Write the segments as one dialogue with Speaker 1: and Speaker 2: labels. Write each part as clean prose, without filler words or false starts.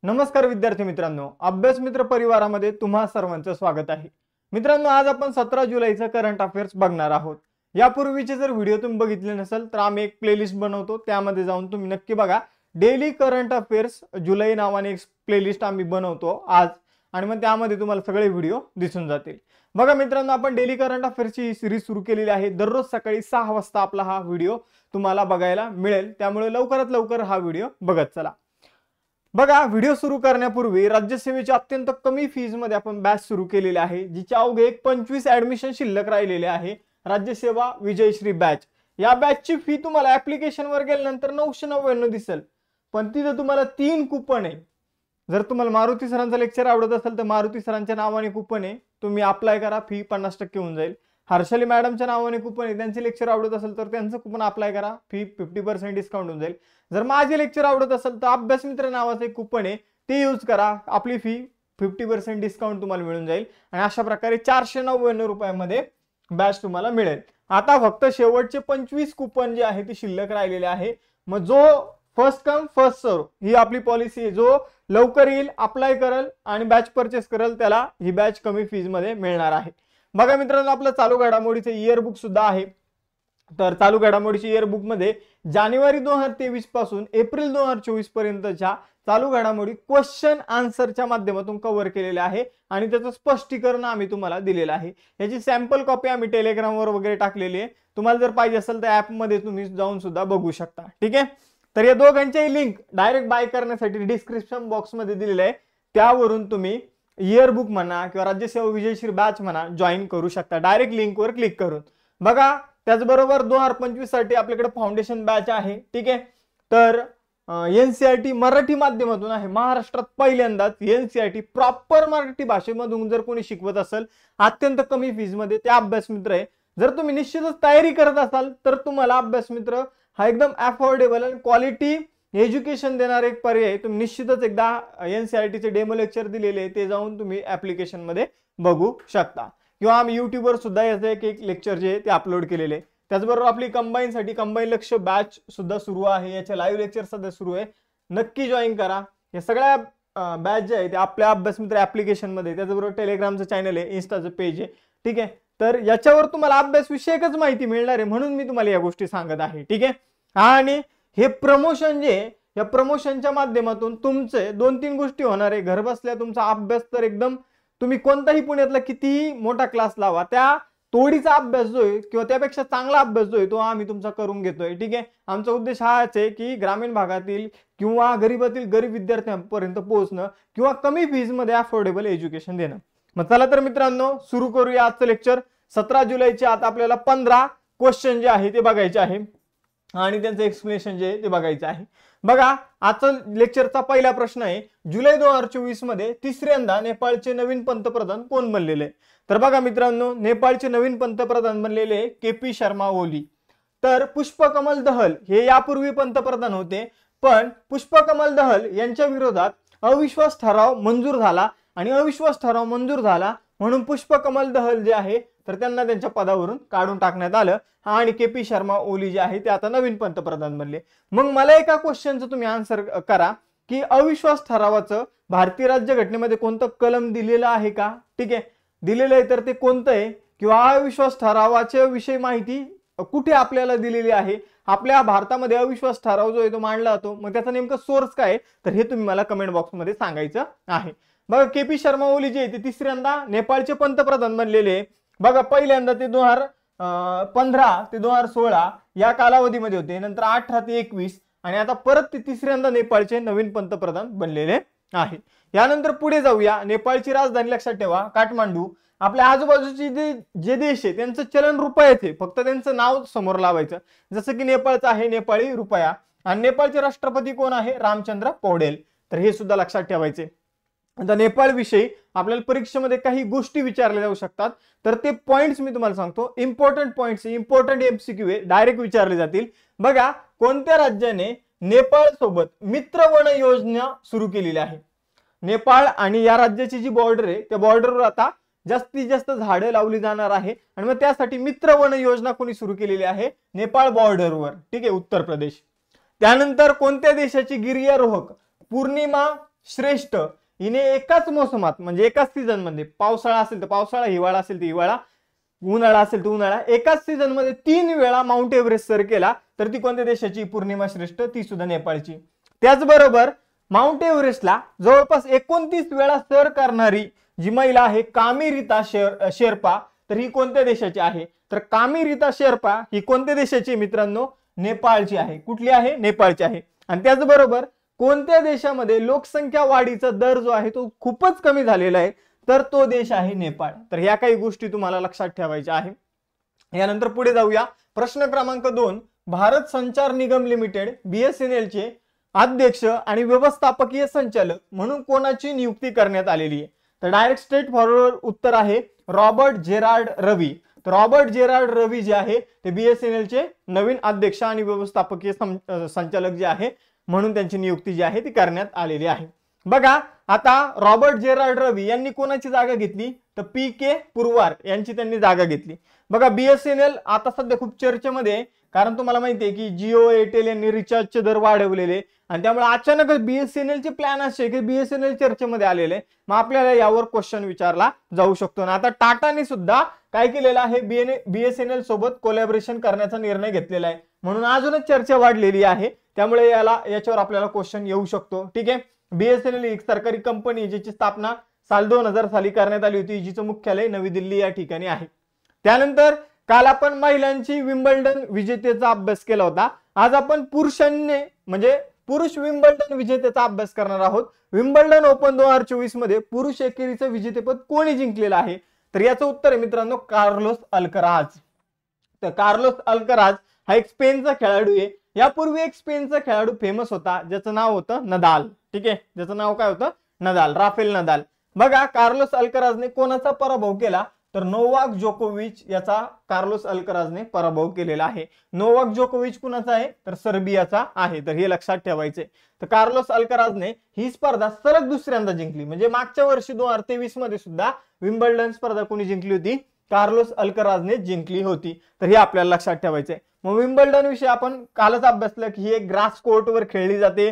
Speaker 1: नमस्कार विद्यार्थी मित्रांनो, अभ्यास मित्र परिवारामध्ये तुम्हा सर्वांचं स्वागत आहे। मित्रांनो, आज आपण 17 जुलैचा करंट अफेअर्स बघणार आहोत। यापूर्वीचे जर व्हिडिओ तुम्ही बघितले नसेल तर आम्ही एक प्लेलिस्ट बनवतो, त्यामध्ये जाऊन तुम्ही नक्की बघा। डेली करंट अफेअर्स जुलै नावाने एक प्लेलिस्ट आम्ही बनवतो आज, आणि मग त्यामध्ये तुम्हाला सगळे व्हिडिओ दिसून जातील। बघा मित्रांनो, आपण डेली करंट अफेअर्सची सीरीज सुरू केलेली आहे। दररोज सकाळी 6 वाजता आपला हा व्हिडिओ तुम्हाला बघायला मिळेल, त्यामुळे लवकरात लवकर हा व्हिडिओ बघत चला। बघा, व्हिडिओ सुरू करण्यापूर्वी राज्यसेवेची अत्यंत कमी फीज मध्ये आपण बॅच सुरू केलेली आहे, जिचे अवघे 25 ऍडमिशन शिल्लक राहिलेले आहे। राज्यसेवा विजयश्री बॅच या बॅचची फी तुम्हाला ऍप्लिकेशन वर गेल्यानंतर 999 दिसेल, पण तिथे तुम्हाला 3 कूपन आहे। जर तुम्हाला मारुती सरांचं लेक्चर आवडत असेल तर मारुती सरांच्या नावाने कूपन आहे, तुम्ही अप्लाय करा, फी 50% होऊन जाईल। हर्षली मॅडमच्या नावाने कूपन आहे, त्यांचे लेक्चर आवडत असेल तर त्यांचं कूपन अप्लाय करा, फी 50% डिस्काउंट होऊन जाईल। जर माझे लेक्चर आवडत असेल तर अभ्यास मित्र नावाचं एक कूपन आहे, ते यूज करा, आपली फी 50% डिस्काउंट तुम्हाला मिळून जाईल। आणि अशा प्रकारे 499 रुपयामध्ये बॅच तुम्हाला मिळेल। आता फक्त शेवटचे 25 कूपन जे आहे ते शिल्लक राहिलेले आहे। मग जो फर्स्ट कम फर्स्ट सर्व ही आपली पॉलिसी आहे, जो लवकर येईल, अप्लाय करेल आणि बॅच परचेस करेल, त्याला ही बॅच कमी फीज मध्ये मिळणार आहे। बघा मित्रांनो, आपलं चालू घडामोडीचे इयर बुक सुद्धा आहे। तर चालू घडामोडीच्या इयर बुक मध्ये जानेवारी 2023 पासून एप्रिल 2024 पर्यंतच्या चालू घडामोडी क्वेश्चन आन्सरच्या माध्यमातून कव्हर केलेले आहे, आणि त्याचं स्पष्टीकरण आम्ही तुम्हाला दिलेलं आहे। याची सॅम्पल कॉपी आम्ही टेलिग्रामवर वगैरे टाकलेली आहे, तुम्हाला जर पाहिजे असेल तर ऍप मध्ये तुम्ही जाऊन सुद्धा बघू शकता, ठीक आहे। तर या दोघांची लिंक डायरेक्ट बाय करण्यासाठी डिस्क्रिप्शन बॉक्स मध्ये दिलेलं आहे, त्यावरून तुम्ही इयर बुक म्हणा किंवा राज्यसेवा विजयश्री बॅच म्हणा जॉईन करू शकता, डायरेक्ट लिंकवर क्लिक करून। बघा, त्याचबरोबर 2025 साठी आपल्याकडे फाउंडेशन बॅच आहे, ठीक आहे। तर एनसीईआरटी मराठी माध्यमातून आहे, महाराष्ट्रात पहिल्यांदाच एनसीईआरटी प्रॉपर मराठी भाषेमधून जर कोणी शिकवत असेल अत्यंत कमी फीज मध्ये, ते अभ्यास मित्र आहे। जर तुम्ही निश्चितच तयारी करत असाल तर तुम्हाला अभ्यास मित्र हा एकदम अफोर्डेबल आणि क्वालिटी एज्युकेशन देणार एक पर्याय। तुम्ही निश्चितच एकदा एनसीईआरटी चे डेमो लेक्चर दिलेले ते जाऊन तुम्ही ऍप्लिकेशन मध्ये बघू शकता, किंवा आम्ही युट्यूबवर सुद्धा याचे एक लेक्चर जे ते अपलोड केलेले। त्याचबरोबर आपली कंबाईन साठी कंबाईन लक्ष बॅच सुद्धा सुरू आहे, याचे लाईव्ह लेक्चर सध्या सुरू आहे, नक्की जॉईन करा। या सगळ्या बॅच जे आहे ते आपल्या अभ्यास मित्र ऍप्लिकेशन मध्ये, त्याचबरोबर टेलिग्रामचं चॅनल आहे, इन्स्टाचं पेज आहे, ठीक आहे। तर याच्यावर तुम्हाला अभ्यास विषयकच माहिती मिळणार आहे, म्हणून मी तुम्हाला या गोष्टी सांगत आहे, ठीक आहे। आणि हे प्रमोशन जे, या प्रमोशनच्या माध्यमातून तुमचे 2-3 गोष्टी होणार आहे। घर बसल्या तुमचा अभ्यास तर एकदम, तुम्ही कोणताही पुण्यातला कितीही मोठा क्लास लावा, त्या तोडीचा अभ्यास जो आहे किंवा त्यापेक्षा चांगला अभ्यास जो आहे तो आम्ही तुमचा करून घेतोय, ठीक आहे। आमचा उद्देश हाच आहे की ग्रामीण भागातील किंवा गरीबातील गरीब विद्यार्थ्यांपर्यंत पोहोचणं, किंवा कमी फीज मध्ये अफोर्डेबल एज्युकेशन देणं। मग चला तर मित्रांनो, सुरू करूया आजचं लेक्चर। 17 जुलैचे आता आपल्याला 15 क्वेश्चन जे आहे ते बघायचे आहे, आणि त्यांचं एक्सप्लेनेशन जे आहे ते बघायचं आहे। बघा, आजचा लेक्चरचा पहिला प्रश्न आहे, जुलै 2024 मध्ये तिसऱ्यांदा नेपाळचे नवीन पंतप्रधान कोण बनलेले? तर बघा मित्रांनो, नेपाळचे नवीन पंतप्रधान बनलेले केपी शर्मा ओली। तर पुष्पकमल दहल हे यापूर्वी पंतप्रधान होते, पण पुष्पकमल दहल यांच्या विरोधात अविश्वास ठराव मंजूर झाला, आणि अविश्वास ठराव मंजूर झाला म्हणून पुष्पकमल दहल जे आहे तर त्यांना त्यांच्या पदावरून काढून टाकण्यात आलं, आणि केपी शर्मा ओली जे आहे ते आता नवीन पंतप्रधान बनले। मग मला एका क्वेश्चनचं तुम्ही आन्सर करा की अविश्वास ठरावाचं भारतीय राज्यघटनेमध्ये कोणतं कलम दिलेलं आहे का? ठीक आहे, दिलेलं आहे तर ते कोणतं आहे, किंवा अविश्वास ठरावाच्या विषयी माहिती कुठे आपल्याला दिलेली आहे? आपल्या भारतामध्ये अविश्वास ठराव जो आहे तो मांडला जातो, मग त्याचा नेमका सोर्स काय, तर हे तुम्ही मला कमेंट बॉक्स मध्ये सांगायचं आहे। बघा, केपी शर्मा ओली जे आहे ते तिसऱ्यांदा नेपाळचे पंतप्रधान बनलेले। बघा, पहिल्यांदा ते 2015 ते 2016 या कालावधीमध्ये होते, नंतर 18 ते 21, आणि आता परत ते तिसऱ्यांदा नेपाळचे नवीन पंतप्रधान बनलेले आहे। यानंतर पुढे जाऊया, नेपाळची राजधानी लक्षात ठेवा काठमांडू। आपल्या आजूबाजूचे जे देश आहे त्यांचं चलन रुपयाच आहे, फक्त त्यांचं नाव समोर लावायचं, जसं की नेपाळचं आहे नेपाळी रुपया, आणि नेपाळचे राष्ट्रपती कोण आहे? रामचंद्र पौडेल। तर हे सुद्धा लक्षात ठेवायचे। आता नेपाळ विषयी आपल्याला परीक्षेमध्ये काही गोष्टी विचारल्या जाऊ शकतात, तर ते पॉइंट्स मी तुम्हाला सांगतो, इम्पॉर्टंट पॉइंट्स, इम्पॉर्टंट एमसीक्यू आहे, डायरेक्ट विचारले जातील। बघा, कोणत्या राज्याने नेपाळ सोबत मित्र वन योजना सुरू केलेली आहे? नेपाळ आणि या राज्याची जी बॉर्डर आहे त्या बॉर्डरवर आता जास्तीत जास्त झाडे लावली जाणार आहे, आणि मग त्यासाठी मित्र वन योजना कोणी सुरू केलेली आहे? नेपाळ बॉर्डरवर, ठीक आहे, उत्तर प्रदेश। त्यानंतर कोणत्या देशाची गिर्यारोहक पूर्णिमा श्रेष्ठ हिने एकाच मोसमात म्हणजे एकाच सीझन मध्ये, पावसाळा असेल तर पावसाळा, हिवाळा असेल तर हिवाळा, उन्हाळा असेल तर उन्हाळा, एकाच सीझन मध्ये 3 वेळा माउंट एव्हरेस्ट सर केला, तर ती कोणत्या देशाची? पूर्णिमा श्रेष्ठ, ती सुद्धा नेपाळची. त्याचबरोबर माउंट एव्हरेस्टला जवळपास 29 वेळा सर करणारी जी महिला आहे कामी रीता शेर्पा, तर ही कोणत्या देशाची आहे? तर कामी रीता शेर्पा ही कोणत्या देशाची मित्रांनो? नेपाळची आहे. कुठली आहे? नेपाळची आहे. आणि त्याचबरोबर कोणत्या देशामध्ये लोकसंख्या वाढीचा दर जो आहे तो खूपच कमी झालेला आहे? तर तो देश आहे नेपाळ. तर ह्या काही गोष्टी तुम्हाला लक्षात ठेवायच्या आहे. यानंतर पुढे जाऊया. प्रश्न क्रमांक 2, भारत संचार निगम लिमिटेड BSNL चे अध्यक्ष आणि व्यवस्थापकीय संचालक म्हणून कोणाची नियुक्ती करण्यात आलेली आहे? तर डायरेक्ट स्ट्रेट फॉरवर्ड उत्तर आहे रॉबर्ट जेरार्ड रवी. तर रॉबर्ट जेरार्ड रवी जे आहे ते BSNL चे नवीन अध्यक्ष आणि व्यवस्थापकीय संचालक जे आहे म्हणून त्यांची नियुक्ती जी आहे ती करण्यात आलेली आहे. बघा आता रॉबर्ट जेरार्ड रवी यांनी कोणाची जागा घेतली? तर PK पुरवार यांची त्यांनी जागा घेतली. बघा BSNL आता सध्या खूप चर्चेमध्ये आहे, कारण तुम्हाला माहिती आहे की जिओ एअरटेल यांनी रिचार्जचे दर वाढवलेले आणि त्यामुळे अचानकच BSNL चे प्लॅन असे की BSNL चर्चेमध्ये आलेले. मग आपल्याला यावर क्वेश्चन विचारला जाऊ शकतो. आणि आता टाटाने सुद्धा काय केलेलं आहे? BSNL सोबत कोलॅबोरेशन करण्याचा निर्णय घेतलेला आहे, म्हणून अजूनच चर्चा वाढलेली आहे. त्यामुळे याच्यावर आपल्याला क्वेश्चन येऊ शकतो. ठीक आहे. BSNL एक सरकारी कंपनी ज्याची स्थापना साल 2000 साली करण्यात आली होती, जिचं मुख्यालय नवी दिल्ली या ठिकाणी आहे. त्यानंतर काल आपण महिलांची विम्बल्डन विजेतेचा अभ्यास केला होता. आज आपण पुरुषांनी म्हणजे पुरुष विम्बल्डन विजेतेचा अभ्यास करणार आहोत. विम्बल्डन ओपन 2024 मध्ये पुरुष एकेरीचं विजेतेपद कोणी जिंकलेलं आहे? तर याचं उत्तर आहे मित्रांनो कार्लोस अल्कराज. तर कार्लोस अल्कराज हा एक स्पेनचा खेळाडू आहे. यापूर्वी एक स्पेनचा खेळाडू फेमस होता ज्याचं नाव होतं नदाल. ठीक आहे, ज्याचं नाव काय होतं? Nadal, Rafael Nadal. बघा कार्लोस अल्कराजने कोणाचा पराभव केला? तर नोवाक जोकोविच याचा कार्लोस अल्कराजने पराभव केलेला आहे. नोवाक जोकोविच कुणाचा आहे? तर सर्बियाचा आहे. तर हे लक्षात ठेवायचे. तर कार्लोस अल्कराजने ही स्पर्धा सलग दुसऱ्यांदा जिंकली. म्हणजे मागच्या वर्षी 2023 मध्ये सुद्धा विम्बल्डन स्पर्धा कोणी जिंकली होती? कार्लोस अल्कराजने जिंकली होती. तर हे आपल्याला लक्षात ठेवायचंय. मग विम्बल्डन विषयी आपण कालच अभ्यासलं की ही एक ग्रास कोर्टवर खेळली जाते.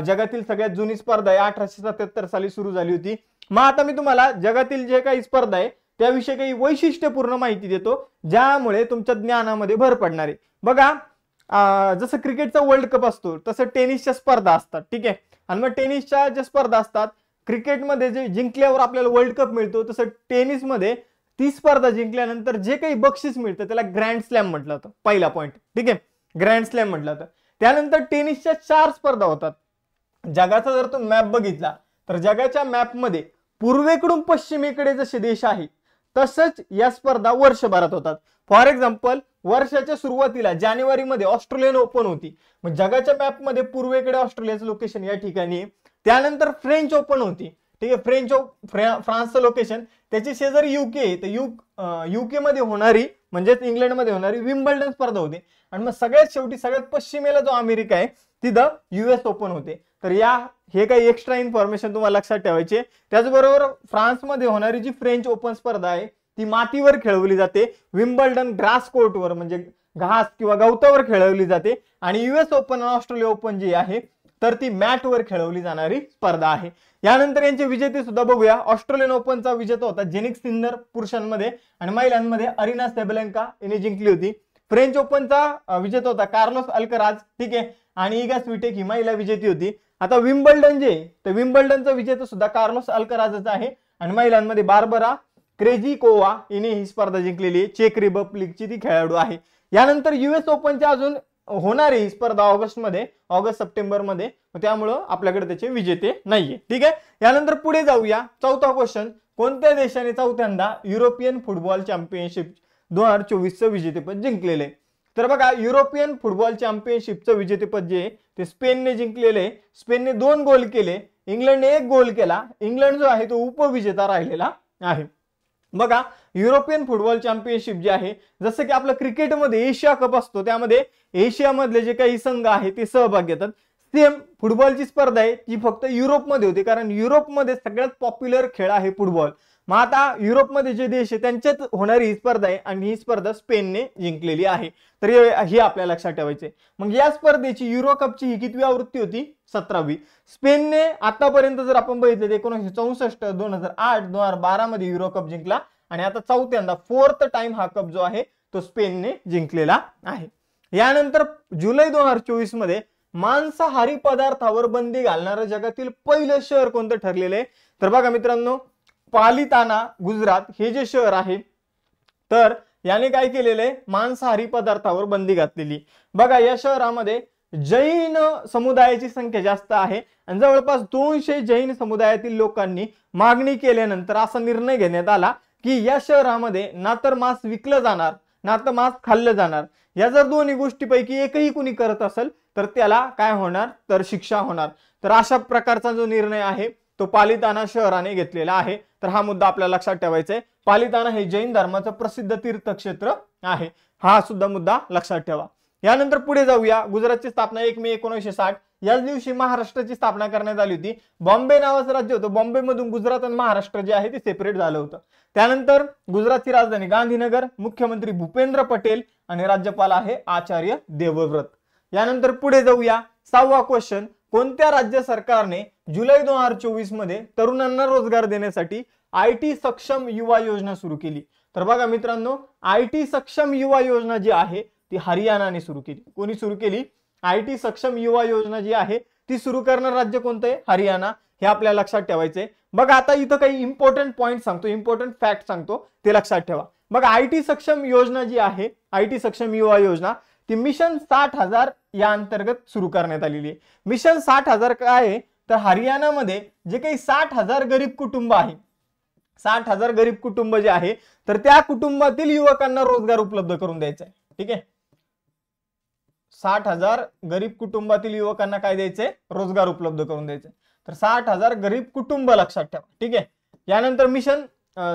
Speaker 1: जगातील सगळ्यात जुनी स्पर्धा आहे. 1877 साली सुरू झाली होती. मग आता मी तुम्हाला जगातील जे काही स्पर्धा आहे त्याविषयी काही वैशिष्ट्यपूर्ण माहिती देतो, ज्यामुळे तुमच्या ज्ञानामध्ये भर पडणार आहे. बघा जसं क्रिकेटचा वर्ल्ड कप असतो तसं टेनिसच्या स्पर्धा असतात. ठीक आहे. आणि मग टेनिसच्या ज्या स्पर्धा असतात, क्रिकेटमध्ये जे जिंकल्यावर आपल्याला वर्ल्ड कप मिळतो, तसं टेनिसमध्ये ती स्पर्धा जिंकल्यानंतर जे काही बक्षीस मिळतं त्याला ग्रँड स्लॅम म्हटलं जातं. पहिला पॉईंट. ठीक आहे, ग्रँड स्लॅम म्हटलं जातं. त्यानंतर टेनिसच्या 4 स्पर्धा होतात. जगाचा जर तो मॅप बघितला तर जगाच्या मॅपमध्ये पूर्वेकडून पश्चिमेकडे जसे देश आहेत तसंच या स्पर्धा वर्षभरात होतात. फॉर एक्झाम्पल वर्षाच्या सुरुवातीला जानेवारीमध्ये ऑस्ट्रेलियन ओपन होती. मग जगाच्या मॅपमध्ये पूर्वेकडे ऑस्ट्रेलियाचं लोकेशन या ठिकाणी. त्यानंतर फ्रेंच ओपन होती. ठीक आहे, फ्रान्सचं लोकेशन. त्याची शेजारी UK, तर UK मध्ये होणारी म्हणजेच इंग्लंडमध्ये होणारी विम्बल्डन स्पर्धा होती. आणि मग सगळ्यात शेवटी सगळ्यात पश्चिमेला जो अमेरिका आहे तिथं US ओपन होते. तर हे काही एक्स्ट्रा इन्फॉर्मेशन तुम्हाला लक्षात ठेवायची. त्याचबरोबर फ्रान्समध्ये होणारी जी फ्रेंच ओपन स्पर्धा आहे ती मातीवर खेळवली जाते. विम्बल्डन ग्रास कोर्टवर म्हणजे घास किंवा गवतावर खेळवली जाते. आणि US ओपन आणि ऑस्ट्रेलिया ओपन जी आहे तर ती मॅटवर खेळवली जाणारी स्पर्धा आहे. यानंतर यांचे विजेते सुद्धा बघूया. ऑस्ट्रेलियन ओपनचा विजेता होता जेनिक सिन्नर पुरुषांमध्ये, आणि महिलांमध्ये अरिना सॅबलेंका यांनी जिंकली होती. फ्रेंच ओपनचा विजेता होता कार्लोस अल्कराज. ठीक आहे, आणि इगा स्विटेक ही महिला विजेती होती. आता विम्बल्डन जे तर विम्बल्डनचा विजेता सुद्धा कार्लोस अल्कराजचा आहे, आणि महिलांमध्ये बार्बरा क्रेजिकोवा हिने ही स्पर्धा जिंकलेली आहे. चेक रिपब्लिकची ती खेळाडू आहे. यानंतर US ओपनच्या अजून होणार आहे ही स्पर्धा ऑगस्ट सप्टेंबर मध्ये, त्यामुळं आपल्याकडे त्याचे विजेते नाहीये. ठीक आहे. यानंतर पुढे जाऊया. चौथा क्वेश्चन, कोणत्या देशाने चौथ्यांदा युरोपियन फुटबॉल चॅम्पियनशिप 2024चं विजेतेपद जिंकलेले? तर बघा युरोपियन फुटबॉल चॅम्पियनशिपचं विजेतेपद जे ते स्पेनने जिंकलेले. स्पेनने 2 गोल केले, इंग्लंडने 1 गोल केला. इंग्लंड जो आहे तो उपविजेता राहिलेला आहे. बघा युरोपियन फुटबॉल चॅम्पियनशिप जे आहे, जसं की आपलं क्रिकेटमध्ये एशिया कप असतो त्यामध्ये एशियामधले जे काही संघ आहे ते सहभाग घेतात, सेम फुटबॉलची स्पर्धा आहे ती फक्त युरोपमध्ये होती, कारण युरोपमध्ये सगळ्यात पॉप्युलर खेळ आहे फुटबॉल. मग आता युरोपमध्ये जे देश आहे त्यांच्यात होणारी ही स्पर्धा आहे आणि ही स्पर्धा स्पेनने जिंकलेली आहे. तर ही आपल्याला लक्षात ठेवायची. मग या स्पर्धेची युरो कपची ही कितवी आवृत्ती होती? 17वी. स्पेनने आतापर्यंत जर आपण बघितलं 1964, 2008, 2012 मध्ये युरो कप जिंकला आणि आता चौथ्यांदा फोर्थ टाइम हा कप जो आहे तो स्पेनने जिंकलेला आहे. यानंतर जुलै 2024 मध्ये मांसाहारी पदार्थावर बंदी घालणारं जगातील पहिलं शहर कोणतं ठरलेलं आहे? तर बघा मित्रांनो, पालिताना गुजरात हे जे शहर आहे तर याने काय केलेलं आहे? मांसाहारी पदार्थावर बंदी घातलेली. बघा या शहरामध्ये जैन समुदायाची संख्या जास्त आहे आणि जवळपास 200 जैन समुदायातील लोकांनी मागणी केल्यानंतर असा निर्णय घेण्यात आला की या शहरामध्ये ना तर मांस विकलं जाणार ना तर मांस खाल्लं जाणार. या जर दोन्ही गोष्टीपैकी एकही कुणी करत असेल तर त्याला काय होणार? तर शिक्षा होणार. तर अशा प्रकारचा जो निर्णय आहे तो पालिताना शहराने घेतलेला आहे. तर हा मुद्दा आपल्याला लक्षात ठेवायचा आहे. पालिताना हे जैन धर्माचं प्रसिद्ध तीर्थक्षेत्र आहे. हा सुद्धा मुद्दा लक्षात ठेवा. यानंतर पुढे जाऊया. गुजरातची स्थापना 1 मे 1960. याच दिवशी महाराष्ट्राची स्थापना करण्यात आली होती. बॉम्बे नावाचं राज्य होतं. बॉम्बे मधून गुजरात आणि महाराष्ट्र जे आहे ते सेपरेट झालं होतं. त्यानंतर गुजरातची राजधानी गांधीनगर, मुख्यमंत्री भूपेंद्र पटेल आणि राज्यपाल आहे आचार्य देवव्रत. यानंतर पुढे जाऊया. 6वा क्वेश्चन, कोणत्या राज्य सरकारने जुलै 2024 मध्ये तरुणांना रोजगार देण्यासाठी IT सक्षम युवा योजना सुरू केली? तर बघा मित्रांनो, IT सक्षम युवा योजना जी आहे ती हरियाणाने सुरू केली. कोणी सुरू केली? IT सक्षम युवा योजना जी आहे ती सुरू करणारं राज्य कोणतं आहे? हरियाणा. हे आपल्याला लक्षात ठेवायचंय. बघा आता इथं काही इम्पॉर्टंट पॉइंट सांगतो, इम्पॉर्टंट फॅक्ट सांगतो, ते लक्षात ठेवा. बघा IT सक्षम योजना जी आहे, IT सक्षम युवा योजना ती मिशन 60,000 या अंतर्गत सुरू करण्यात आलेली आहे. मिशन 60,000 काय आहे? तर हरियाणामध्ये जे काही 60,000 गरीब कुटुंब आहे, 60,000 गरीब कुटुंब जे आहे तर त्या कुटुंबातील युवकांना रोजगार उपलब्ध करून द्यायचा आहे. ठीक आहे, 60,000 गरीब कुटुंबातील युवकांना काय द्यायचंय? रोजगार उपलब्ध करून द्यायचे. तर 60,000 गरीब कुटुंब लक्षात ठेवा. ठीक आहे. यानंतर मिशन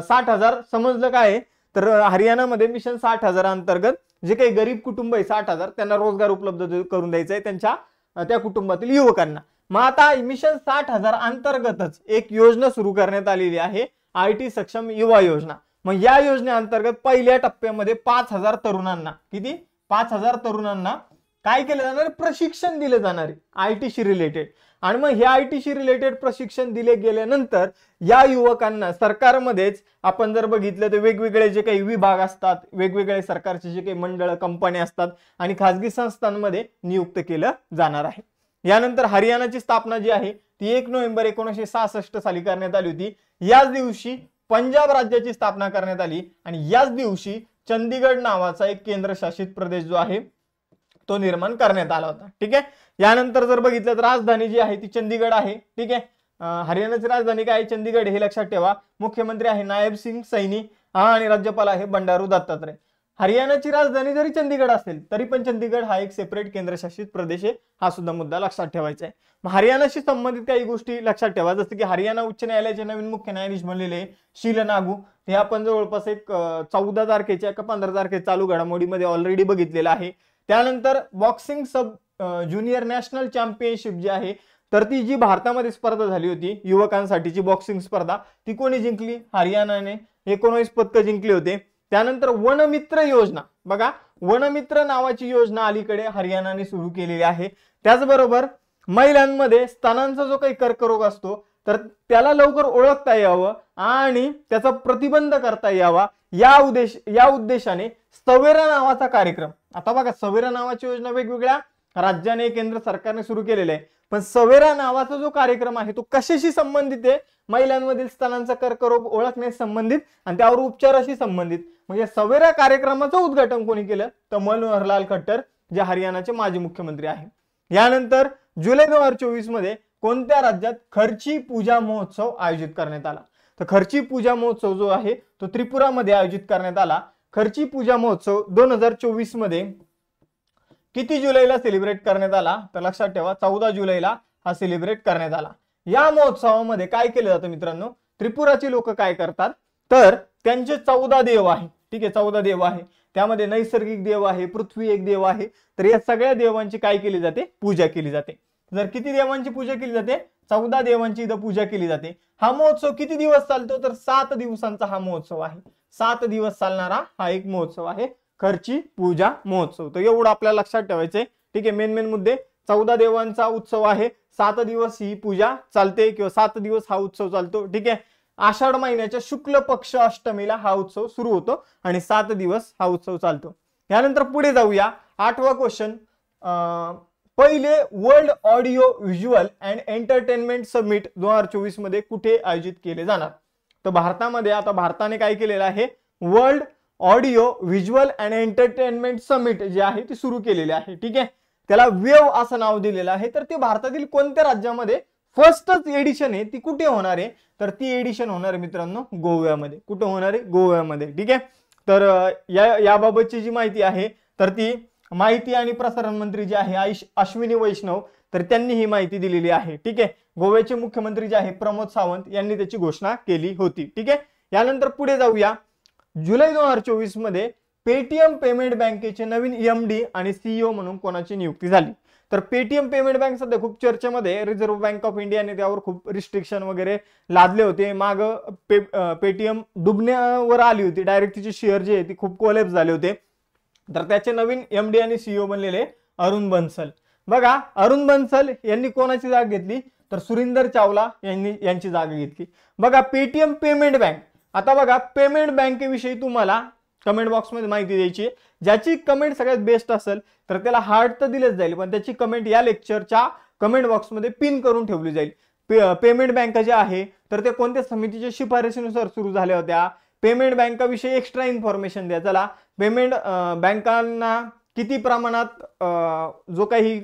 Speaker 1: 60,000 समजलं काय आहे? तर हरियाणामध्ये मिशन 60,000 अंतर्गत जे काही गरीब कुटुंब आहे 60,000 त्यांना रोजगार उपलब्ध करून द्यायचा आहे त्यांच्या त्या कुटुंबातील युवकांना. मग आता मिशन 60,000 अंतर्गतच एक योजना सुरू करण्यात आलेली आहे, IT सक्षम युवा योजना. मग या योजनेअंतर्गत पहिल्या टप्प्यामध्ये 5,000 तरुणांना, किती? 5,000 तरुणांना काय केलं जाणार? प्रशिक्षण दिले जाणार आहे IT शी रिलेटेड. आणि मग हे IT शी रिलेटेड प्रशिक्षण दिले गेल्यानंतर या युवकांना सरकारमध्येच आपण जर बघितलं तर वेगवेगळे जे काही विभाग असतात, वेगवेगळे सरकारचे जे काही मंडळ कंपन्या असतात आणि खासगी संस्थांमध्ये नियुक्त केलं जाणार आहे. यानंतर हरियाणाची स्थापना जी आहे ती 1 नोव्हेंबर 1966 साली करण्यात आली होती. याच दिवशी पंजाब राज्याची स्थापना करण्यात आली आणि याच दिवशी चंदीगड नावाचा एक केंद्रशासित प्रदेश जो आहे तो निर्माण करण्यात आला होता. ठीक आहे. यानंतर जर बघितलं तर राजधानी जी आहे ती चंदीगड आहे. ठीक आहे. हरियाणाची राजधानी काय आहे? चंदीगड. हे लक्षात ठेवा. मुख्यमंत्री आहे नायब सिंग सैनी आणि राज्यपाल आहे बंडारू दत्तात्रय. हरियाणाची राजधानी जरी चंदीगड असेल तरी पण चंदीगड हा एक सेपरेट केंद्रशासित प्रदेश आहे. हा सुद्धा मुद्दा लक्षात ठेवायचा आहे. मग हरियाणाशी संबंधित काही गोष्टी लक्षात ठेवा, जसं की हरियाणा उच्च न्यायालयाचे नवीन मुख्य न्यायाधीश बनलेले शील नागू. हे आपण जवळपास एक 14 तारखेच्या का 15 तारखेच्या चालू घडामोडीमध्ये ऑलरेडी बघितलेलं आहे. त्यानंतर boxing sub junior national championship जी आहे तर ती जी भारतामध्ये स्पर्धा झाली होती युवकांसाठीची बॉक्सिंग स्पर्धा ती कोणी जिंकली? हरियाणाने 19 पदक जिंकले होते. त्यानंतर वनमित्र योजना, बघा वनमित्र नावाची योजना अलीकडे हरियाणाने सुरू केलेली आहे. त्याचबरोबर महिलांमध्ये स्तनांचा जो काही कर्करोग असतो तर त्याला लवकर ओळखता यावं आणि त्याचा प्रतिबंध करता यावा या उद्देशाने सवेरा नावाचा कार्यक्रम, आता बघा सवेरा नावाची योजना वेगवेगळ्या राज्याने केंद्र सरकारने सुरू केलेले आहे, पण सवेरा नावाचा जो कार्यक्रम आहे तो कशाशी संबंधित आहे? महिलांमधील स्तनांचा कर्करोग ओळखण्यास संबंधित आणि त्यावर उपचाराशी संबंधित. म्हणजे सवेरा कार्यक्रमाचं उद्घाटन कोणी केलं? तर मनोहरलाल खट्टर जे हरियाणाचे माजी मुख्यमंत्री आहे. यानंतर जुलै 2024 मध्ये कोणत्या राज्यात खर्ची पूजा महोत्सव आयोजित करण्यात आला? तर खर्ची पूजा महोत्सव जो आहे तो त्रिपुरामध्ये आयोजित करण्यात आला. खर्ची पूजा महोत्सव 2024 मध्ये किती जुलैला सेलिब्रेट करण्यात आला? तर लक्षात ठेवा 14 जुलैला हा सेलिब्रेट करण्यात आला. या महोत्सवामध्ये काय केलं जातं मित्रांनो? त्रिपुराची लोक काय करतात तर त्यांचे 14 देव आहे. ठीक आहे, 14 देव आहे. त्यामध्ये नैसर्गिक देव आहे, पृथ्वी एक देव आहे. तर या सगळ्या देवांची काय केली जाते? पूजा केली जाते. जर किती देवांची पूजा केली जाते, 14 देवांची इथं पूजा केली जाते। हा महोत्सव किती दिवस चालतो, तर 7 दिवसांचा हा महोत्सव आहे। 7 दिवस चालणारा हा एक महोत्सव आहे, खर्ची पूजा महोत्सव। तर एवढं आपल्याला लक्षात ठेवायचंय, ठीक आहे। मेन मुद्दे, 14 देवांचा उत्सव आहे, 7 दिवस ही पूजा चालते किंवा 7 दिवस हा उत्सव चालतो, ठीक आहे। आषाढ महिन्याच्या शुक्ल पक्ष अष्टमीला हा उत्सव सुरू होतो आणि 7 दिवस हा उत्सव चालतो। यानंतर पुढे जाऊया, 8वा क्वेश्चन, पहिले world audio visual and entertainment summit 2024 मध्ये कुठे आयोजित केले जाणार? तर भारतामध्ये आता भारताने काय केलेलं आहे, world audio visual and entertainment summit जे आहे ते सुरू केलेले आहे, ठीक आहे। त्याला वेव असं नाव दिलेलं आहे। तर ते भारतातील कोणत्या राज्यामध्ये फर्स्टच एडिशन आहे, ती कुठे होणार आहे, तर ती एडिशन होणार आहे मित्रांनो गोव्यामध्ये। कुठे होणार आहे, गोव्यामध्ये, ठीक आहे। तर याबाबतची जी माहिती आहे तर ती माहिती आणि प्रसारण मंत्री जे आहे अश्विनी वैष्णव, तर त्यांनी ही माहिती दिलेली आहे, ठीक आहे। गोव्याचे मुख्यमंत्री जे आहे प्रमोद सावंत यांनी त्याची घोषणा केली होती, ठीक आहे। यानंतर पुढे जाऊया, जुलै 2024 मध्ये पेटीएम पेमेंट बँकेचे नवीन एमडी आणि सीईओ म्हणून कोणाची नियुक्ती झाली? तर पेटीएम पेमेंट बँक सध्या खूप चर्चेमध्ये, रिझर्व्ह बँक ऑफ इंडियाने त्यावर खूप रिस्ट्रिक्शन वगैरे लादले होते। माग पेटीएम डुबण्यावर आली होती, डायरेक्ट तिचे शेअर जे आहे ती खूप कोलॅप्स झाले होते। तर त्याचे नवीन एमडी आणि सीईओ बनलेले अरुण बन्सल। बघा, अरुण बन्सल यांनी कोणाची जागा घेतली, तर सुरिंदर चावला यांची जागा घेतली। बघा, पेटीएम पेमेंट बँक, आता बघा पेमेंट बँकेविषयी तुम्हाला कमेंट बॉक्स मध्ये माहिती द्यायची, ज्याची कमेंट सगळ्यात बेस्ट असेल तर त्याला हार्ट तर दिलेच जाईल, पण त्याची कमेंट या लेक्चरच्या कमेंट बॉक्स मध्ये पिन करून ठेवली जाईल। पेमेंट बँक जे आहे तर ते कोणत्या समितीच्या शिफारशीनुसार सुरू झाल्या होत्या, पेमेंट बँकाविषयी एक्स्ट्रा इन्फॉर्मेशन द्या। चला, पेमेंट बँकांना किती प्रमाणात जो काही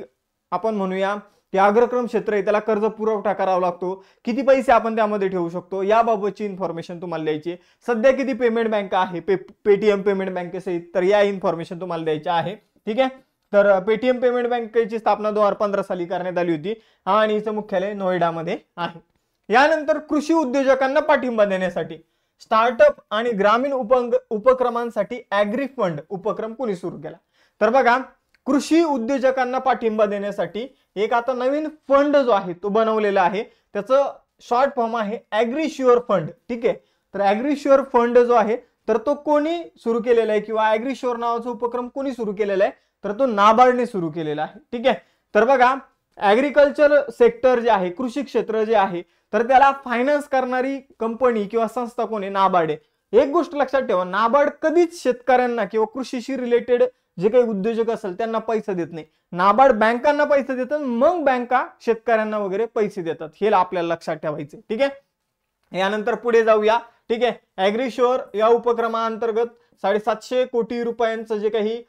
Speaker 1: आपण म्हणूया ते अग्रक्रम क्षेत्र आहे त्याला कर्ज पुरवठा करावा लागतो, किती पैसे आपण त्यामध्ये ठेवू शकतो, याबाबतची इन्फॉर्मेशन तुम्हाला द्यायची। सध्या किती पेमेंट बँक आहे पेटीएम पेमेंट बँकेसहित, तर या इन्फॉर्मेशन तुम्हाला द्यायची आहे, ठीक आहे। तर पेटीएम पेमेंट बँकेची स्थापना 2015 साली करण्यात आली होती आणि हिचं मुख्यालय नोएडामध्ये आहे। यानंतर कृषी उद्योजकांना पाठिंबा देण्यासाठी स्टार्टअप आणि ग्रामीण उपक्रमांसाठी ॲग्री फंड उपक्रम कोणी सुरू केला? तर बघा, कृषी उद्योजकांना पाठिंबा देण्यासाठी एक आता नवीन फंड जो आहे तो बनवलेला आहे, त्याचं शॉर्ट फॉर्म आहे ॲग्रीश्युअर फंड, ठीक आहे। तर ॲग्रीश्युअर फंड जो आहे तर तो कोणी सुरू केलेला आहे किंवा ॲग्रीश्युअर नावाचा उपक्रम कोणी सुरू केलेला आहे, तर तो नाबार्डने सुरू केलेला आहे, ठीक आहे। तर बघा, ॲग्रिकल्चर सेक्टर जे आहे, कृषी क्षेत्र जे आहे, तर त्याला फायनान्स करणारी कंपनी किंवा संस्था कोणी, नाबार्ड आहे। एक गोष्ट लक्षात ठेवा, नाबार्ड कधीच शेतकऱ्यांना किंवा कृषीशी रिलेटेड जे काही उद्योजक असेल त्यांना पैसे देत नाही, नाबार्ड बँकांना पैसे देतात, मग बँका शेतकऱ्यांना वगैरे पैसे देतात, हे आपल्याला लक्षात ठेवायचे, ठीक आहे। यानंतर पुढे जाऊया, ठीक आहे। ॲग्रीश्युअर या उपक्रमाअंतर्गत 750 कोटी रुपयांचं जे काही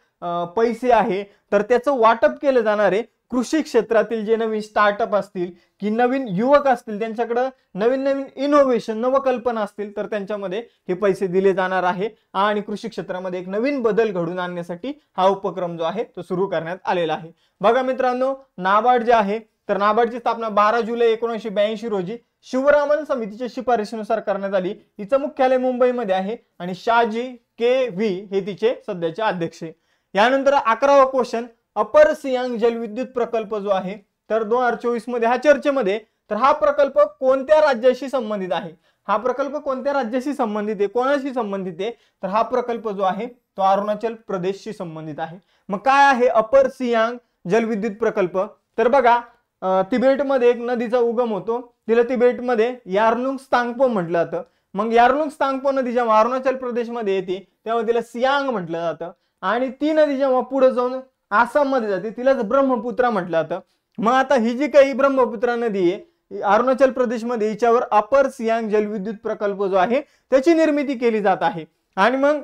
Speaker 1: पैसे आहे तर त्याचं वाटप केलं जाणार आहे कृषी क्षेत्रातील जे नवीन स्टार्टअप असतील की नवीन युवक असतील, त्यांच्याकडे नवीन नवीन इनोव्हेशन नवकल्पना असतील तर त्यांच्यामध्ये हे पैसे दिले जाणार आहे आणि कृषी क्षेत्रामध्ये एक नवीन बदल घडून आणण्यासाठी हा उपक्रम जो आहे तो सुरू करण्यात आलेला आहे। बघा मित्रांनो, नाबार्ड जे आहे तर नाबार्डची स्थापना 12 जुलै 1982 रोजी शिवरामन समितीच्या शिफारशीनुसार करण्यात आली। हिचं मुख्यालय मुंबईमध्ये आहे आणि शाहजी के व्ही हे तिचे सध्याचे अध्यक्ष आहे। यानंतर 11वा क्वेश्चन, अपर सियांग जलविद्युत प्रकल्प जो आहे तर 2024 मध्ये हा चर्चेमध्ये, तर हा प्रकल्प कोणत्या राज्याशी संबंधित आहे? हा प्रकल्प कोणत्या राज्याशी संबंधित आहे, कोणाशी संबंधित आहे? तर हा प्रकल्प जो आहे तो अरुणाचल प्रदेशशी संबंधित आहे। मग काय आहे अपर सियांग जलविद्युत प्रकल्प? तर बघा, तिबेटमध्ये एक नदीचा उगम होतो, तिला तिबेटमध्ये यारलुंग स्तांगपो म्हटलं जातं। मग यारलुंग स्तांगपो नदी जेव्हा अरुणाचल प्रदेशमध्ये येते तेव्हा तिला सियांग म्हटलं जातं आणि ती नदी जेव्हा पुढे जाऊन आसाम मध्ये जाते तिलाच ब्रह्मपुत्रा म्हटलं जातं। मग आता ही जी काही ब्रह्मपुत्रा नदी आहे अरुणाचल प्रदेशमध्ये, हिच्यावर अपर सियांग जलविद्युत प्रकल्प जो आहे त्याची निर्मिती केली जात आहे आणि मग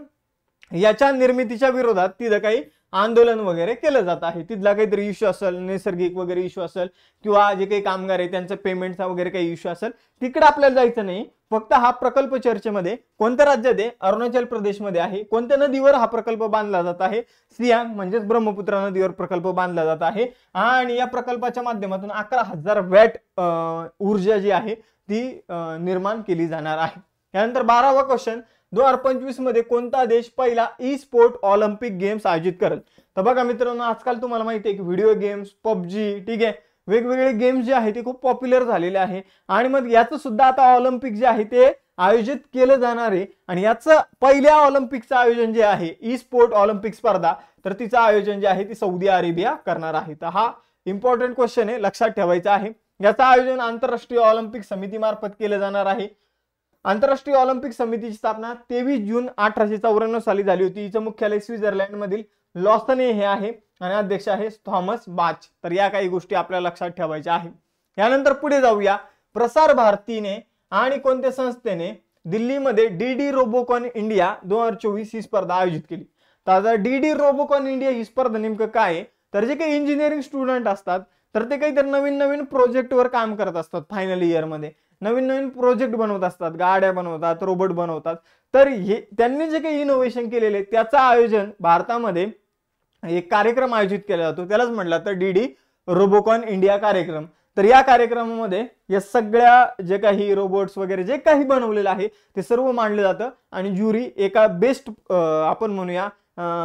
Speaker 1: याच्या निर्मितीच्या विरोधात तिथं काही आंदोलन वगैरे केलं जात आहे। तिथला काहीतरी इश्यू असेल, नैसर्गिक वगैरे इश्यू असेल किंवा जे काही कामगार आहे त्यांचा पेमेंटचा वगैरे काही इश्यू असेल, तिकडे आपल्याला जायचं नाही। फक्त हा प्रकल्प चर्चेमध्ये कोणत्या राज्यात आहे? अरुणाचल प्रदेशमध्ये आहे। कोणत्या नदीवर हा प्रकल्प बांधला जात आहे? सियांग म्हणजेच ब्रह्मपुत्रा नदीवर प्रकल्प बांधला जात आहे आणि या प्रकल्पाच्या माध्यमातून 11,000 वॅट ऊर्जा जी आहे ती निर्माण केली जाणार आहे। यानंतर 12वा क्वेश्चन, 2025 मध्ये कोणता देश पहिला ई स्पोर्ट ऑलिम्पिक गेम्स आयोजित करेल? तर बघा मित्रांनो, आजकाल तुम्हाला माहिती आहे की व्हिडिओ गेम्स, पबजी, ठीक आहे, वेगवेगळे गेम्स जे आहे ते खूप पॉप्युलर झालेले आहे आणि मग याचं सुद्धा आता ऑलिम्पिक जे आहे ते आयोजित केलं जाणार आहे आणि याचं पहिल्या ऑलिम्पिकचं आयोजन जे आहे ई स्पोर्ट ऑलिम्पिक स्पर्धा तर तिचं आयोजन जे आहे ती सौदी अरेबिया करणार आहे. तर हा इम्पॉर्टंट क्वेश्चन आहे, लक्षात ठेवायचा आहे. याचं आयोजन आंतरराष्ट्रीय ऑलिम्पिक समितीमार्फत केलं जाणार आहे. आंतरराष्ट्रीय ऑलिम्पिक समितीची स्थापना 23 जून 1894 साली झाली होती. हिचं मुख्यालय स्वित्झर्लंड मधील लॉसने हे आहे आणि अध्यक्ष आहे थॉमस बाच. तर या काही गोष्टी आपल्याला लक्षात ठेवायच्या आहे. यानंतर पुढे जाऊया. प्रसार भारतीने आणि कोणत्या संस्थेने दिल्लीमध्ये डीडी रोबोकॉन इंडिया 2024 ही स्पर्धा आयोजित केली? तर आता डीडी रोबोकॉन इंडिया ही स्पर्धा नेमकं काय आहे? तर जे काही इंजिनिअरिंग स्टुडंट असतात तर ते काहीतरी नवीन नवीन प्रोजेक्टवर काम करत असतात. फायनल इयर मध्ये नवीन नवीन प्रोजेक्ट बनवत असतात, गाड्या बनवतात, रोबोट बनवतात. तर हे त्यांनी जे काही इनोव्हेशन केलेले त्याचं आयोजन भारतामध्ये एक कार्यक्रम आयोजित केला जातो, त्यालाच म्हटलं तर डीडी रोबोकॉन इंडिया कार्यक्रम. तर या कार्यक्रमामध्ये या सगळ्या जे काही रोबोट्स वगैरे जे काही बनवलेलं आहे ते सर्व मांडलं जातं आणि ज्युरी एका बेस्ट आपण म्हणूया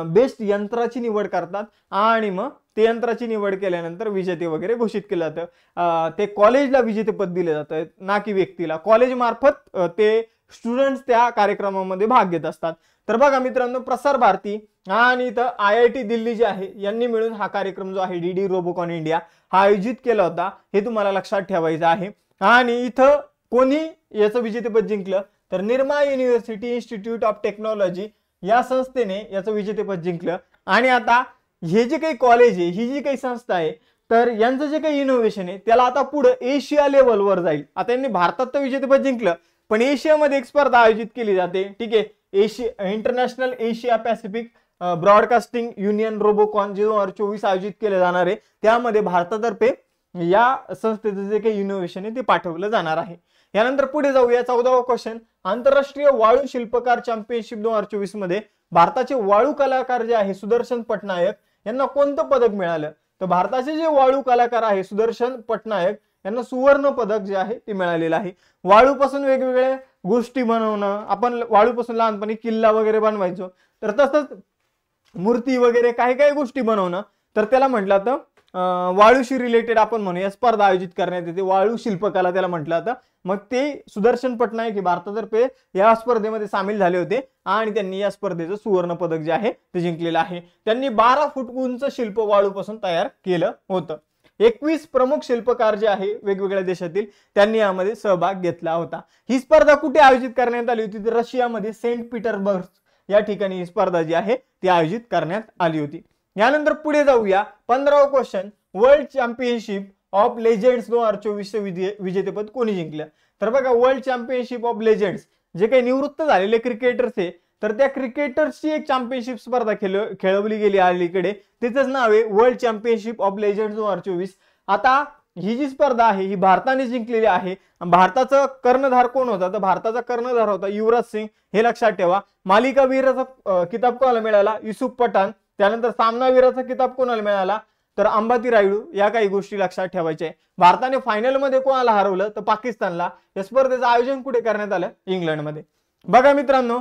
Speaker 1: बेस्ट यंत्राची निवड करतात आणि मग ते यंत्राची निवड केल्यानंतर विजेते वगैरे घोषित केलं जातं. ते कॉलेजला विजेतेपद दिले जातं ना की व्यक्तीला. कॉलेज मार्फत ते स्टुडंट्स त्या कार्यक्रमामध्ये भाग घेत असतात. तर बघा मित्रांनो, प्रसार भारती आणि इथं IIT दिल्ली जे आहे यांनी मिळून हा कार्यक्रम जो आहे डीडी रोबोकॉन इंडिया हा आयोजित केला होता, हे तुम्हाला लक्षात ठेवायचं आहे. आणि इथं कोणी याचं विजेतेपद जिंकलं तर Nirma university institute of technology या संस्थेने याचं विजेतेपद जिंकलं. आणि आता हे जे काही कॉलेज आहे, ही जी काही संस्था आहे, तर यांचं जे काही इनोव्हेशन आहे त्याला आता पुढे एशिया लेवलवर जाईल. आता यांनी भारतात तर विजेतेपद जिंकलं, पण एशियामध्ये एक स्पर्धा आयोजित केली जाते. ठीक आहे, international Asia Pacific broadcasting union Robocon 2024 आयोजित केले जाणार आहे. त्यामध्ये भारतातर्फे या संस्थेचं जे काही इनोव्हेशन आहे ते पाठवलं जाणार आहे. यानंतर पुढे जाऊया. 14वा क्वेश्चन. आंतरराष्ट्रीय वाळू शिल्पकार चॅम्पियनशिप 2024 मध्ये भारताचे वाळू कलाकार जे आहे सुदर्शन पटनायक यांना कोणतं पदक मिळालं? तर भारताचे जे वाळू कलाकार आहे सुदर्शन पटनायक यांना सुवर्ण पदक जे आहे ते मिळालेलं आहे. वाळूपासून वेगवेगळ्या गोष्टी बनवणं, आपण वाळूपासून लहानपणी किल्ला वगैरे बनवायचो, तर तसंच मूर्ती वगैरे काही काही गोष्टी बनवणं, तर त्याला म्हटलं तर वाळूशी रिलेटेड आपण म्हणूया स्पर्धा आयोजित करण्यात येते. वाळू शिल्पकला त्याला म्हटलं जातं. मग ते सुदर्शन पटनायक हे भारतातर्फे या स्पर्धेमध्ये सामील झाले होते आणि त्यांनी या स्पर्धेचं सुवर्ण पदक जे आहे ते जिंकलेलं आहे. त्यांनी 12 फूट उंच शिल्प वाळूपासून तयार केलं होतं. 21 प्रमुख शिल्पकार जे आहे वेगवेगळ्या देशातील त्यांनी यामध्ये सहभाग घेतला होता. ही स्पर्धा कुठे आयोजित करण्यात आली होती? तर रशियामध्ये सेंट पीटर्सबर्ग या ठिकाणी ही स्पर्धा जी आहे ती आयोजित करण्यात आली होती. यानंतर पुढे जाऊया. 15वा question. World Championship of Legends 2024 विजेतेपद कोणी जिंकलं? तर बघा, वर्ल्ड चॅम्पियनशिप ऑफ लेजेंड्स जे काही निवृत्त झालेले क्रिकेटर्स आहे तर त्या क्रिकेटर्सची एक चॅम्पियनशिप स्पर्धा खेळवली गेली अलीकडे. तिचंच नाव आहे वर्ल्ड चॅम्पियनशिप ऑफ लेजेंड्स 2024. आता ही जी स्पर्धा आहे ही भारताने जिंकलेली आहे. भारताचा कर्णधार कोण होता? तर भारताचा कर्णधार होता युवराज सिंग, हे लक्षात ठेवा. मालिकावीराचा किताब कोणाला मिळाला? युसुफ पठाण. त्यानंतर सामनावीराचा किताब कोणाला मिळाला? तर अंबाती रायुडू. या काही गोष्टी लक्षात ठेवायच्या आहे. भारताने फायनल मध्ये कोणाला हरवलं? तर पाकिस्तानला. या स्पर्धेचं आयोजन कुठे करण्यात आलं? इंग्लंडमध्ये. बघा मित्रांनो,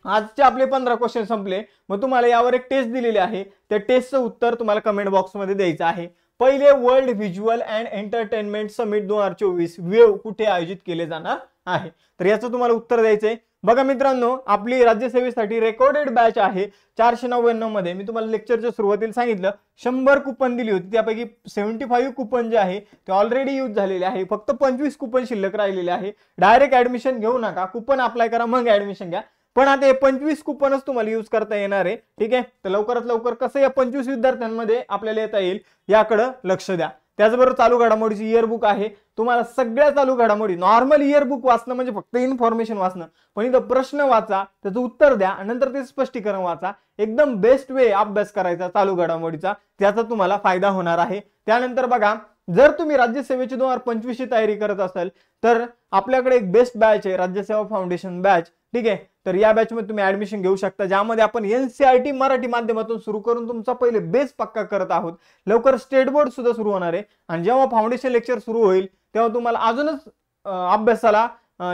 Speaker 1: आजचे आपले 15 क्वेश्चन संपले. मग तुम्हाला यावर एक टेस्ट दिलेली आहे, त्या टेस्टचं उत्तर तुम्हाला कमेंट बॉक्समध्ये द्यायचं आहे. पहिले world visual and entertainment summit 2024 wave कुठे आयोजित केले जाणार आहे? तर याचं तुम्हाला उत्तर द्यायचंय. बघा मित्रांनो, आपली राज्यसेवेसाठी रेकॉर्डेड बॅच आहे 499 मध्ये. मी तुम्हाला लेक्चरच्या सुरुवातीला सांगितलं 100 कुपन दिली होती, त्यापैकी 75 कुपन जे आहे ते ऑलरेडी यूज झालेले आहे. फक्त 25 कुपन शिल्लक राहिलेले आहे. डायरेक्ट ऍडमिशन घेऊ नका, कुपन अप्लाय करा मग ऍडमिशन घ्या. पण आता हे 25 कुपनच तुम्हाला यूज करता येणार आहे. ठीक आहे, तर लवकरात लवकर कसं या 25 विद्यार्थ्यांमध्ये आपल्याला येता येईल याकडे लक्ष द्या. त्याचबरोबर चालू घडामोडीची इयरबुक आहे. तुम्हाला सगळ्या चालू घडामोडी, नॉर्मल इयरबुक वाचणं म्हणजे फक्त इन्फॉर्मेशन वाचणं, पण इथं प्रश्न वाचा, त्याचं उत्तर द्या, नंतर ते स्पष्टीकरण वाचा. एकदम बेस्ट वे अभ्यास करायचा चालू घडामोडीचा, त्याचा तुम्हाला फायदा होणार आहे. त्यानंतर बघा, जर तुम्ही राज्यसेवेची 2025 ची तयारी करत असाल तर आपल्याकडे एक बेस्ट बॅच आहे, राज्यसेवा फाउंडेशन बॅच. ठीक आहे, तर या बॅच मध्ये तुम्ही ऍडमिशन घेऊ शकता, ज्यामध्ये आपण NCERT मराठी माध्यमातून सुरू करून तुमचा पहिले बेस पक्का करत आहोत. लवकर स्टेट बोर्ड सुद्धा सुरू होणार आहे आणि जेव्हा फाउंडेशन लेक्चर सुरू होईल तेव्हा तुम्हाला अजूनच अभ्यासाला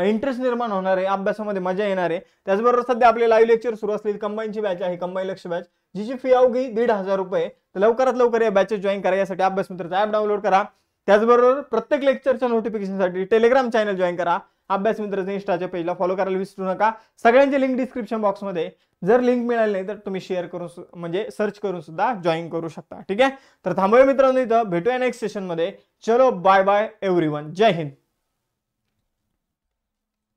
Speaker 1: इंटरेस्ट निर्माण होणार आहे, अभ्यासामध्ये मजा येणार आहे. त्याचबरोबर सध्या आपले लाईव्ह लेक्चर सुरू असलेली कंबाईनची बॅच आहे, कंबाईन लक्ष बॅच, जिची फी अवघी 1,500 रुपये. तर लवकरात लवकर या बॅचेस जॉईन करा. यासाठी अभ्यास मित्राचा ऍप डाउनलोड करा. त्याचबरोबर प्रत्येक लेक्चरच्या नोटिफिकेशनसाठी टेलिग्राम चॅनल जॉईन करा. अभ्यास मित्राच्या इंस्टाच्या पेजला फॉलो करायला विसरू नका. सगळ्यांची लिंक डिस्क्रिप्शन बॉक्समध्ये. जर लिंक मिळाली नाही तर तुम्ही शेअर करून म्हणजे सर्च करून सुद्धा जॉईन करू शकता. ठीक आहे, तर थांबूया मित्रांनो, इथं भेटूया नेक्स्ट सेशनमध्ये. चलो बाय बाय एव्हरीवन. जय हिंद.